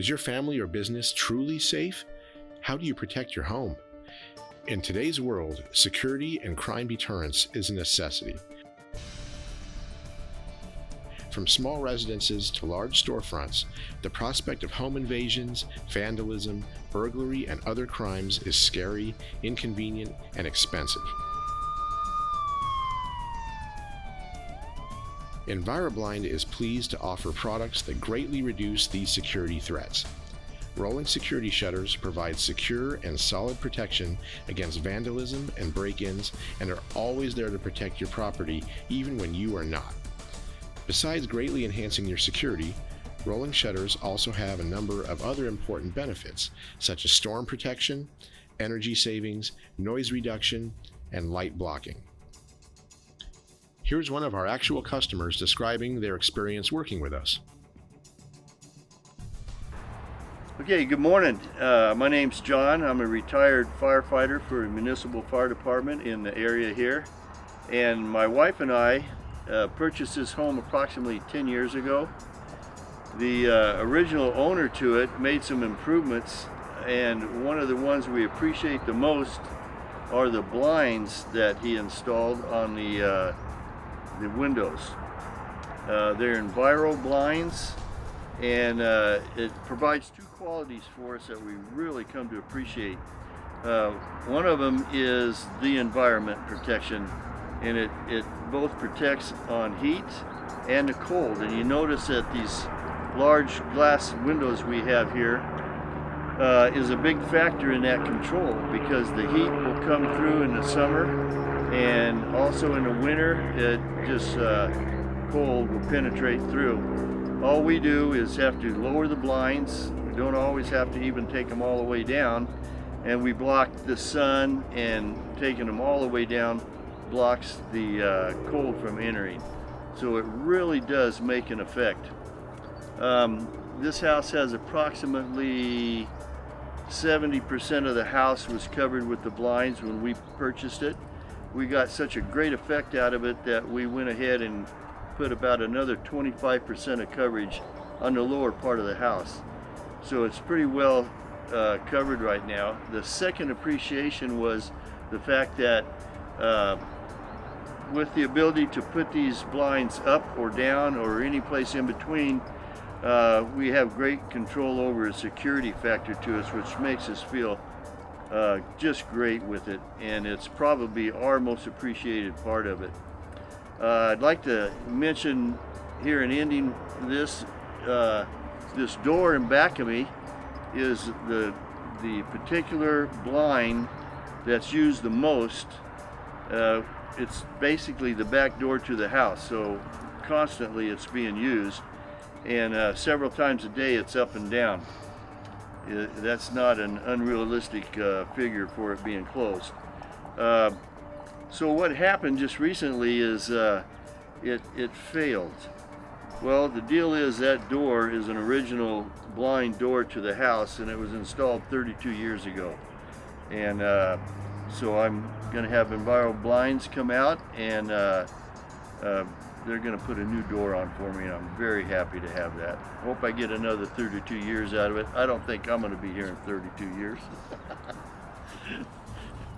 Is your family or business truly safe? How do you protect your home? In today's world, security and crime deterrence is a necessity. From small residences to large storefronts, the prospect of home invasions, vandalism, burglary, and other crimes is scary, inconvenient, and expensive. Enviroblind is pleased to offer products that greatly reduce these security threats. Rolling security shutters provide secure and solid protection against vandalism and break-ins and are always there to protect your property even when you are not. Besides greatly enhancing your security, rolling shutters also have a number of other important benefits, such as storm protection, energy savings, noise reduction, and light blocking. Here's one of our actual customers describing their experience working with us. Okay, good morning. My name's John. I'm a retired firefighter for a municipal fire department in the area here. And my wife and I purchased this home approximately 10 years ago. The original owner to it made some improvements, and one of the ones we appreciate the most are the blinds that he installed on the windows. They're Enviroblind, and it provides two qualities for us that we really come to appreciate. One of them is the environment protection, and it both protects on heat and the cold. And you notice that these large glass windows we have here is a big factor in that control, because the heat will come through in the summer, and also in the winter it just cold will penetrate through. All we do is have to lower the blinds. We don't always have to even take them all the way down, and we block the sun, and taking them all the way down blocks the cold from entering. So it really does make an effect. This house has approximately 70% of the house was covered with the blinds when we purchased it. We got such a great effect out of it that we went ahead and put about another 25% of coverage on the lower part of the house. So it's pretty well covered right now. The second appreciation was the fact that with the ability to put these blinds up or down or any place in between, we have great control over a security factor to us, which makes us feel just great with it, and it's probably our most appreciated part of it. I'd like to mention here in ending this, this door in back of me is the particular blind that's used the most. It's basically the back door to the house, so constantly it's being used, and several times a day it's up and down. That's not an unrealistic figure for it being closed. So what happened just recently is it failed. Well, the deal is that door is an original blind door to the house, and it was installed 32 years ago. And so I'm going to have Enviroblinds come out, and they're going to put a new door on for me, and I'm very happy to have that. Hope I get another 32 years out of it. I don't think I'm going to be here in 32 years,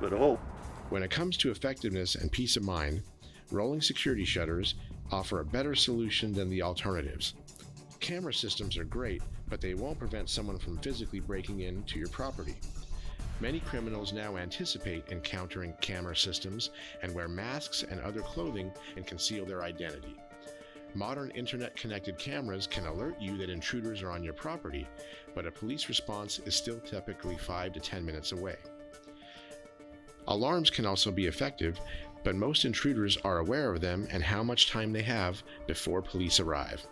but I hope. When it comes to effectiveness and peace of mind, rolling security shutters offer a better solution than the alternatives. Camera systems are great, but they won't prevent someone from physically breaking into your property. Many criminals now anticipate encountering camera systems and wear masks and other clothing and conceal their identity. Modern internet-connected cameras can alert you that intruders are on your property, but a police response is still typically 5 to 10 minutes away. Alarms can also be effective, but most intruders are aware of them and how much time they have before police arrive.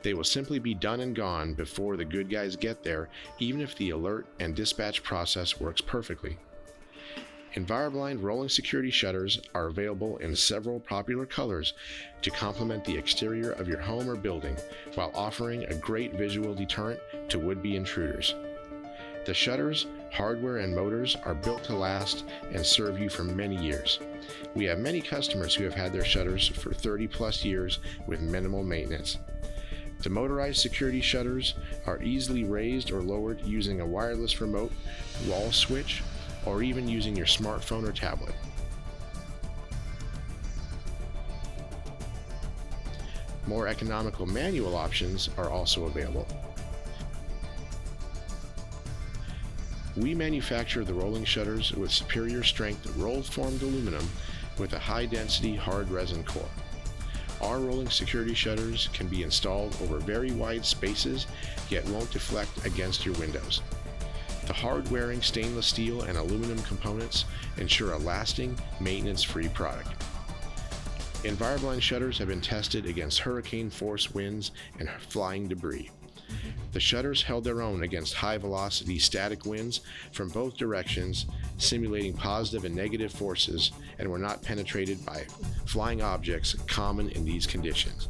They will simply be done and gone before the good guys get there, even if the alert and dispatch process works perfectly. Enviroblind rolling security shutters are available in several popular colors to complement the exterior of your home or building, while offering a great visual deterrent to would-be intruders. The shutters, hardware, and motors are built to last and serve you for many years. We have many customers who have had their shutters for 30+ years with minimal maintenance. The motorized security shutters are easily raised or lowered using a wireless remote, wall switch, or even using your smartphone or tablet. More economical manual options are also available. We manufacture the rolling shutters with superior strength rolled formed aluminum with a high density hard resin core. Our rolling security shutters can be installed over very wide spaces, yet won't deflect against your windows. The hard-wearing stainless steel and aluminum components ensure a lasting, maintenance-free product. Enviroblind shutters have been tested against hurricane-force winds and flying debris. The shutters held their own against high-velocity static winds from both directions, simulating positive and negative forces, and were not penetrated by flying objects common in these conditions.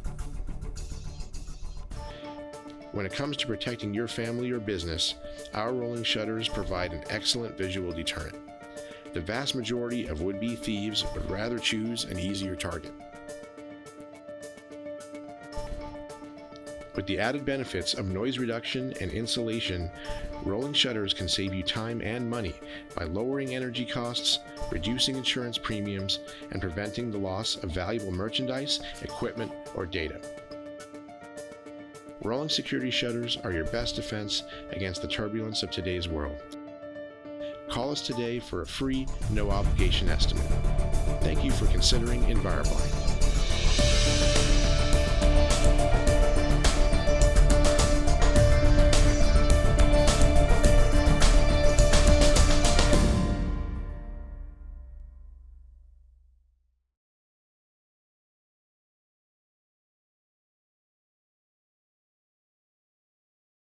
When it comes to protecting your family or business, our rolling shutters provide an excellent visual deterrent. The vast majority of would-be thieves would rather choose an easier target. With the added benefits of noise reduction and insulation, rolling shutters can save you time and money by lowering energy costs, reducing insurance premiums, and preventing the loss of valuable merchandise, equipment, or data. Rolling security shutters are your best defense against the turbulence of today's world. Call us today for a free, no-obligation estimate. Thank you for considering Enviroblind.